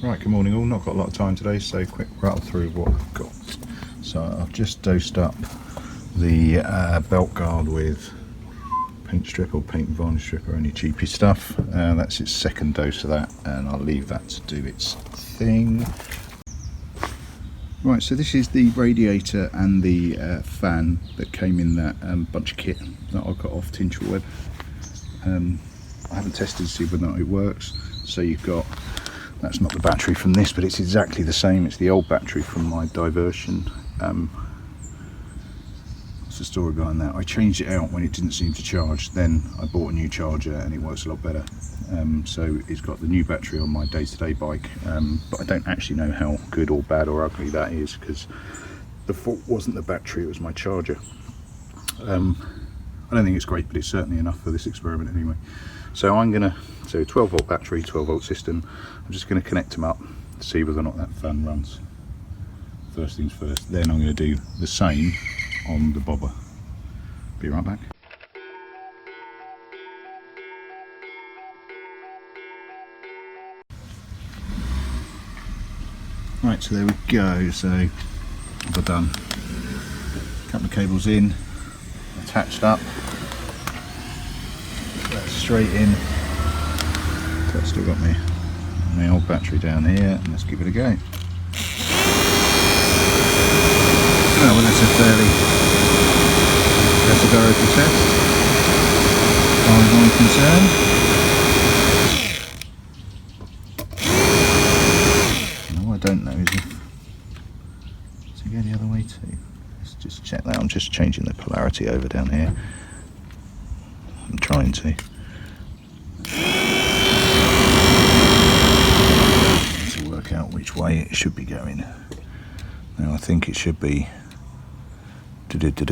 Right, good morning all. Not got a lot of time today, so quick rattle through what I've got. So I've just dosed up the belt guard with paint strip or paint and varnish strip, or any cheapy stuff. That's its second dose of that, and I'll leave that to do its thing. Right, so this is the radiator and the fan that came in that bunch of kit that I got off Tinsel Web. I haven't tested to see whether or not it works. So you've got, that's not the battery from this, but it's exactly the same. It's the old battery from my diversion. What's the story behind that? I changed it out when it didn't seem to charge. Then I bought a new charger and it works a lot better. So it's got the new battery on my day-to-day bike, but I don't actually know how good or bad or ugly that is, because the fault wasn't the battery, it was my charger. I don't think it's great, but it's certainly enough for this experiment anyway. So so 12 volt battery, 12 volt system. I'm just gonna connect them up to see whether or not that fan runs. First things first, then I'm gonna do the same on the bobber. Be right back. Right, so there we go. So what I've done, a couple of cables in, attached up, that's straight in. So I've still got my old battery down here, and let's give it a go. Oh, well, that's a fairly categorical test, as far as I'm concerned. No, I don't know is it go the other way too? Let's just check that. I'm just changing the polarity over down here. I'm trying to work out which way it should be going. Now I think it should be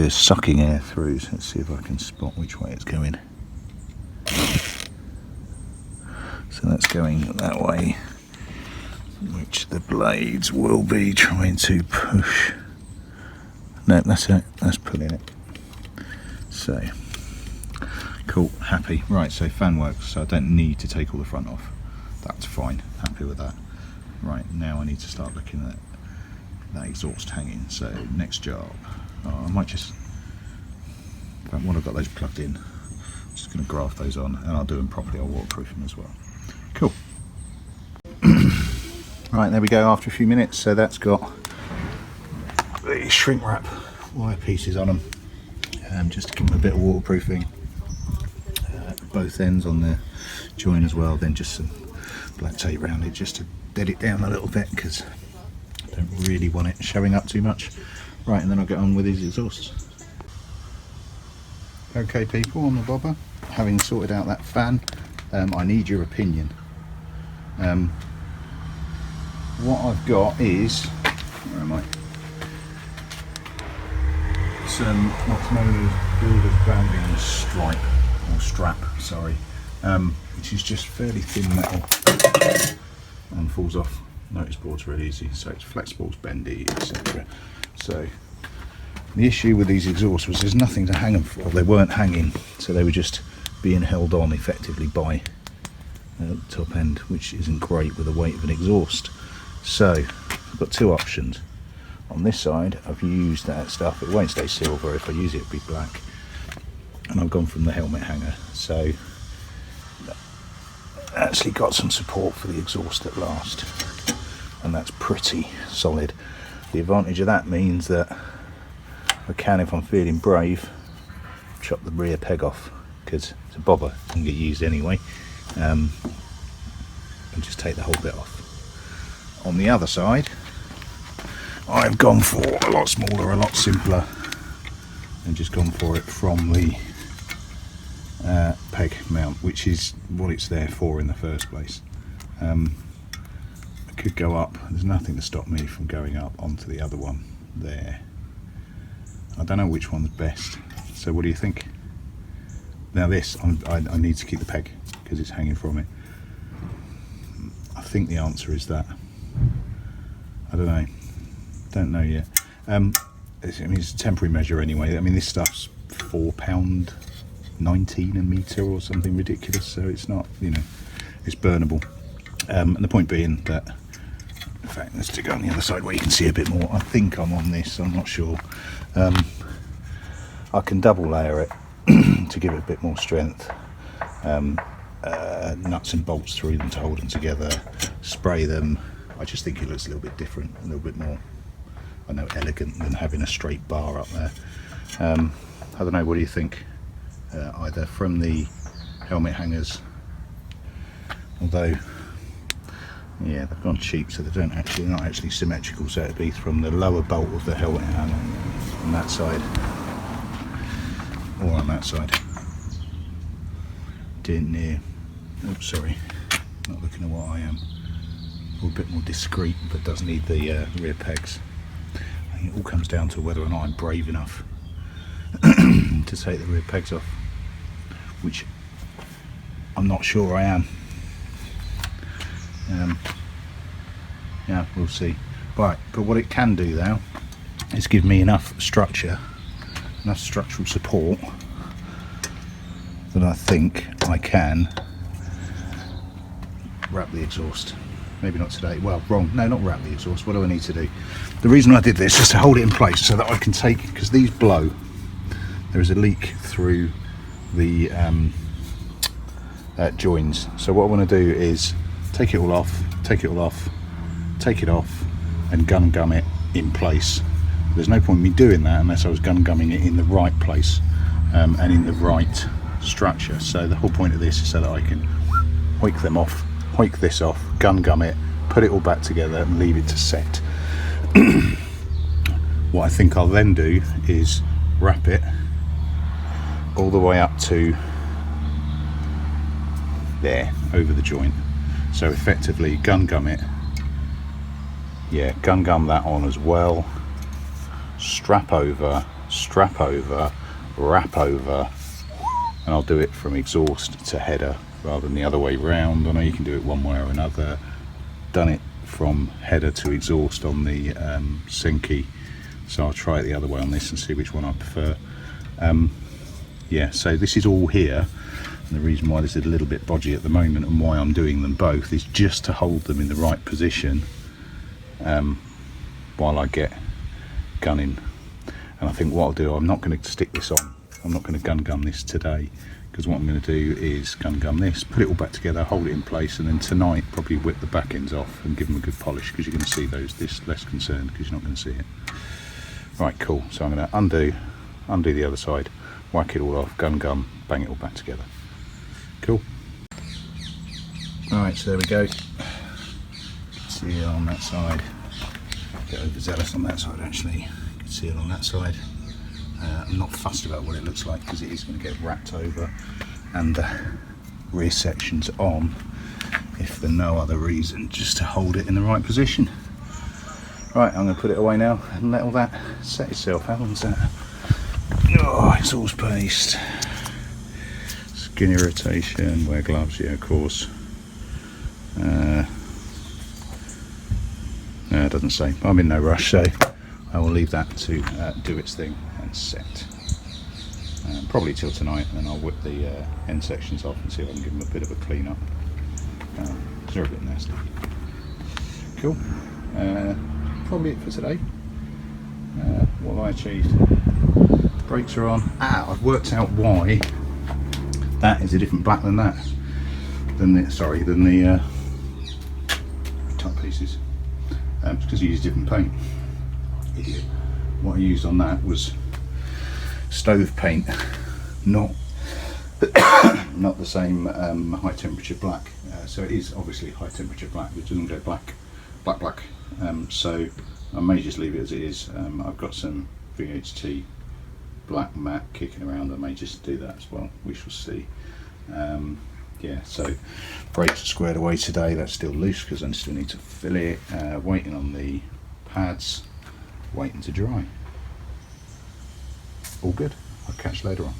sucking air through, so let's see if I can spot which way it's going. So that's going that way, which the blades will be trying to push. No, that's it, that's pulling it. So, cool, happy. Right, so fan works, so I don't need to take all the front off. That's fine, happy with that. Right, now I need to start looking at that exhaust hanging. So next job, I might just, when I've got those plugged in, I'm just going to graft those on, and I'll do them properly. I'll waterproof them as well. Cool. Right, there we go after a few minutes. So that's got the shrink wrap wire pieces on them, just to give them a bit of waterproofing. Both ends on the join as well, then just some black tape around it just to dead it down a little bit, because I don't really want it showing up too much. Right, and then I'll get on with these exhausts. Okay people, on the bobber, having sorted out that fan, I need your opinion. What I've got is, where am I? Some what's known as builder's banding stripe, or strap, sorry, which is just fairly thin metal and falls off notice boards really easy, so it's flexible, it's bendy, etc. So the issue with these exhausts was there's nothing to hang them for. They weren't hanging, so they were just being held on effectively by the top end, which isn't great with the weight of an exhaust. So I've got two options. On this side I've used that stuff, it won't stay silver, if I use it it'll be black, and I've gone from the helmet hanger, so actually got some support for the exhaust at last, and that's pretty solid. The advantage of that means that I can, if I'm feeling brave, chop the rear peg off, because it's a bobber, it can get used anyway, and just take the whole bit off. On the other side I've gone for a lot smaller, a lot simpler, and just gone for it from the peg mount, which is what it's there for in the first place. I could go up, there's nothing to stop me from going up onto the other one there. I don't know which one's best, so what do you think? Now this, I need to keep the peg because it's hanging from it. I think the answer is that. I don't know yet. I mean, it's a temporary measure anyway. I mean, this stuff's £4.19 a metre or something ridiculous, so it's not, you know, it's burnable. And the point being that fact, let's go on the other side where you can see a bit more. I think I'm on this, I'm not sure. I can double layer it to give it a bit more strength. Nuts and bolts through them to hold them together, spray them. I just think it looks a little bit different, a little bit more, I know, elegant than having a straight bar up there. I don't know, what do you think? Either from the helmet hangers, although yeah, they've gone cheap, so they're not actually symmetrical, so it'd be from the lower bolt of the helmet hanger on that side or on that side. Near, oh sorry, not looking at what I am, a bit more discreet, but does need the rear pegs. I think it all comes down to whether or not I'm brave enough to take the rear pegs off, which I'm not sure I am. Yeah, we'll see. Right, but what it can do now is give me enough structure, enough structural support that I think I can wrap the exhaust. Maybe not today, well, wrong, no, not wrap the exhaust. What do I need to do? The reason I did this is to hold it in place so that I can take, because these blow, there is a leak through the joins. So what I want to do is take it all off, take it off and gum it in place. There's no point in me doing that unless I was gumming it in the right place and in the right structure. So the whole point of this is so that I can hoik them off, hoik this off, gum it, put it all back together and leave it to set. What I think I'll then do is wrap it all the way up to there, over the joint. So effectively gum it, yeah, gum that on as well, strap over, wrap over, and I'll do it from exhaust to header rather than the other way round. I know you can do it one way or another. Done it from header to exhaust on the Senki, so I'll try it the other way on this and see which one I prefer. Yeah, so this is all here, and the reason why this is a little bit bodgy at the moment and why I'm doing them both is just to hold them in the right position while I get gunning. And I think what I'll do, I'm not going to stick this on, I'm not going to gun this today, because what I'm going to do is gun this, put it all back together, hold it in place, and then tonight probably whip the back ends off and give them a good polish, because you're going to see those, this less concerned because you're not going to see it. Right, cool, so I'm going to undo the other side, whack it all off, gun, bang it all back together. Cool. Alright, so there we go. See it on that side. Get overzealous on that side actually. You can see it on that side. I'm not fussed about what it looks like because it is going to get wrapped over and the rear section's on, if for no other reason, just to hold it in the right position. Right, I'm going to put it away now and let all that set itself. How long's that? Oh, exhaust paste. Skin irritation, wear gloves, yeah, of course. No, it doesn't say. I'm in no rush, so I will leave that to do its thing and set. Probably till tonight, and I'll whip the end sections off and see if I can give them a bit of a clean up. They're a bit nasty. Cool. Probably it for today. What have I achieved? Brakes are on. I've worked out why that is a different black than that. Than the top pieces. It's because you use different paint. Idiot. What I used on that was stove paint, not the same high temperature black. So it is obviously high temperature black, which doesn't go black. So I may just leave it as it is. I've got some VHT black matte kicking around. I may just do that as well. We shall see. Yeah, so brakes are squared away today. That's still loose because I still need to fill it. Waiting on the pads, waiting to dry. All good. I'll catch you later on.